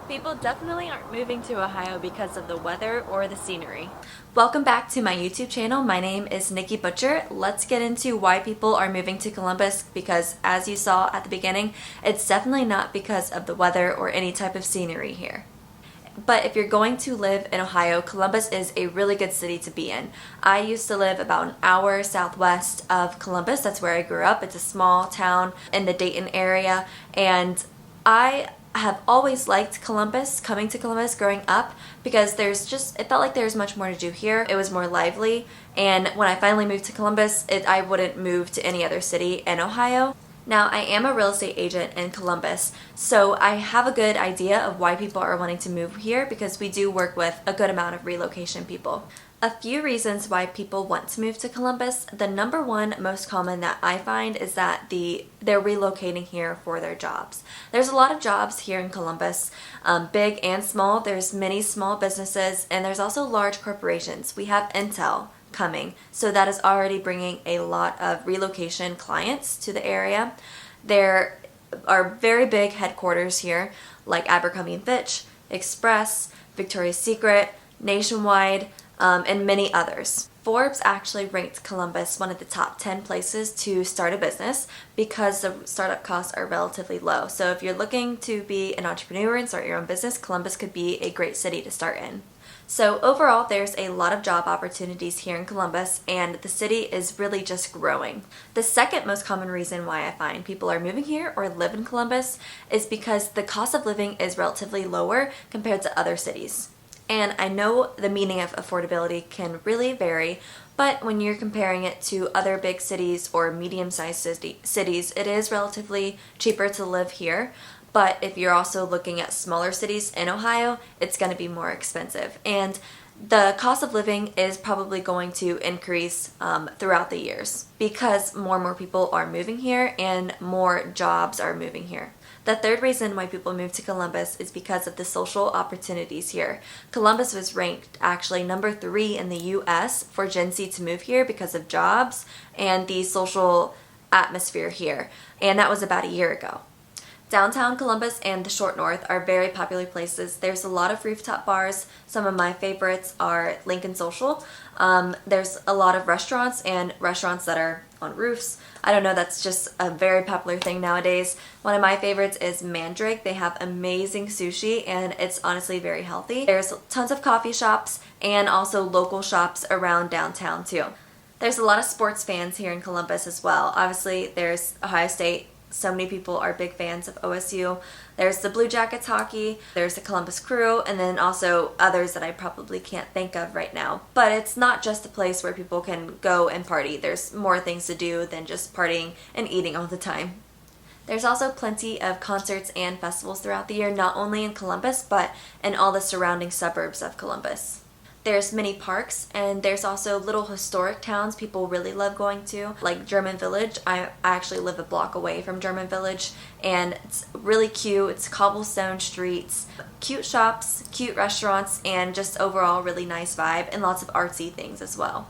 People definitely aren't moving to Ohio because of the weather or the scenery. Welcome back to my YouTube channel. My name is Nikki Butcher. Let's get into why people are moving to Columbus because as you saw at the beginning, it's definitely not because of the weather or any type of scenery here. But if you're going to live in Ohio, Columbus is a really good city to be in. I used to live about an hour southwest of Columbus. That's where I grew up. It's a small town in the Dayton area, and I have always liked Columbus, coming to Columbus growing up, because it felt like there's much more to do here. It was more lively, and when I finally moved to Columbus, I wouldn't move to any other city in Ohio. Now, I am a real estate agent in Columbus, so I have a good idea of why people are wanting to move here because we do work with a good amount of relocation people. A few reasons why people want to move to Columbus. The number one most common that I find is that they're relocating here for their jobs. There's a lot of jobs here in Columbus, big and small. There's many small businesses, and there's also large corporations. We have Intel coming, so that is already bringing a lot of relocation clients to the area. There are very big headquarters here like Abercrombie & Fitch, Express, Victoria's Secret, Nationwide, and many others. Forbes actually ranked Columbus one of the top 10 places to start a business because the startup costs are relatively low. So if you're looking to be an entrepreneur and start your own business, Columbus could be a great city to start in. So overall, there's a lot of job opportunities here in Columbus, and the city is really just growing. The second most common reason why I find people are moving here or live in Columbus is because the cost of living is relatively lower compared to other cities. And I know the meaning of affordability can really vary, but when you're comparing it to other big cities or medium-sized cities, it is relatively cheaper to live here. But if you're also looking at smaller cities in Ohio, it's going to be more expensive. And the cost of living is probably going to increase throughout the years because more and more people are moving here and more jobs are moving here. The third reason why people move to Columbus is because of the social opportunities here. Columbus was ranked actually number 3 in the US for Gen Z to move here because of jobs and the social atmosphere here. And that was about a year ago. Downtown Columbus and the Short North are very popular places. There's a lot of rooftop bars. Some of my favorites are Lincoln Social. There's a lot of restaurants and restaurants that are on roofs. I don't know, that's just a very popular thing nowadays. One of my favorites is Mandrake. They have amazing sushi and it's honestly very healthy. There's tons of coffee shops and also local shops around downtown too. There's a lot of sports fans here in Columbus as well. Obviously, there's Ohio State. So many people are big fans of OSU. There's the Blue Jackets hockey, there's the Columbus Crew, and then also others that I probably can't think of right now. But it's not just a place where people can go and party. There's more things to do than just partying and eating all the time. There's also plenty of concerts and festivals throughout the year, not only in Columbus, but in all the surrounding suburbs of Columbus. There's many parks, and there's also little historic towns people really love going to, like German Village. I actually live a block away from German Village, and it's really cute. It's cobblestone streets, cute shops, cute restaurants, and just overall really nice vibe, and lots of artsy things as well.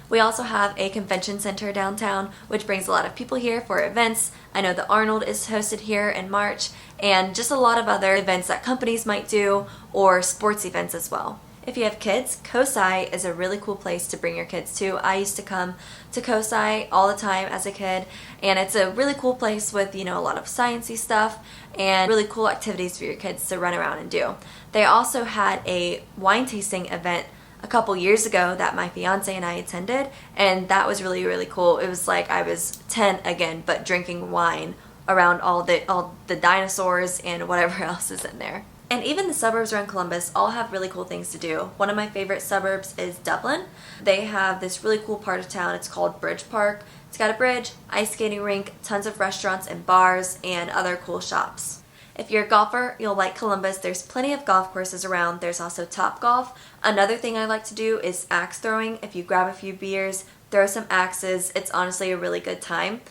We also have a convention center downtown, which brings a lot of people here for events. I know the Arnold is hosted here in March, and just a lot of other events that companies might do, or sports events as well. If you have kids, COSI is a really cool place to bring your kids to. I used to come to COSI all the time as a kid, and it's a really cool place with, a lot of sciencey stuff and really cool activities for your kids to run around and do. They also had a wine tasting event a couple years ago that my fiance and I attended, and that was really, really cool. It was like I was 10 again, but drinking wine around all the dinosaurs and whatever else is in there. And even the suburbs around Columbus all have really cool things to do. One of my favorite suburbs is Dublin. They have this really cool part of town. It's called Bridge Park. It's got a bridge, ice skating rink, tons of restaurants and bars, and other cool shops. If you're a golfer, you'll like Columbus. There's plenty of golf courses around. There's also Topgolf. Another thing I like to do is axe throwing. If you grab a few beers, throw some axes, it's honestly a really good time.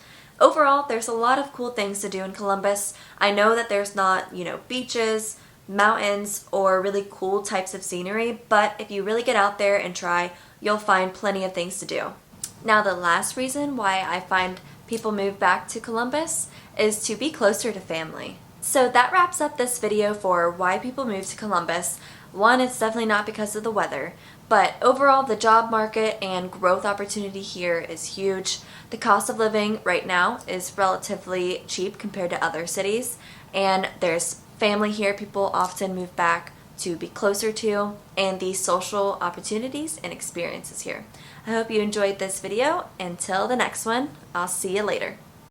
Overall, there's a lot of cool things to do in Columbus. I know that there's not, beaches, mountains, or really cool types of scenery, but if you really get out there and try, you'll find plenty of things to do. Now, the last reason why I find people move back to Columbus is to be closer to family. So that wraps up this video for why people move to Columbus. One, it's definitely not because of the weather, but overall the job market and growth opportunity here is huge. The cost of living right now is relatively cheap compared to other cities, and there's family here. People often move back to be closer to, and the social opportunities and experiences here. I hope you enjoyed this video. Until the next one, I'll see you later.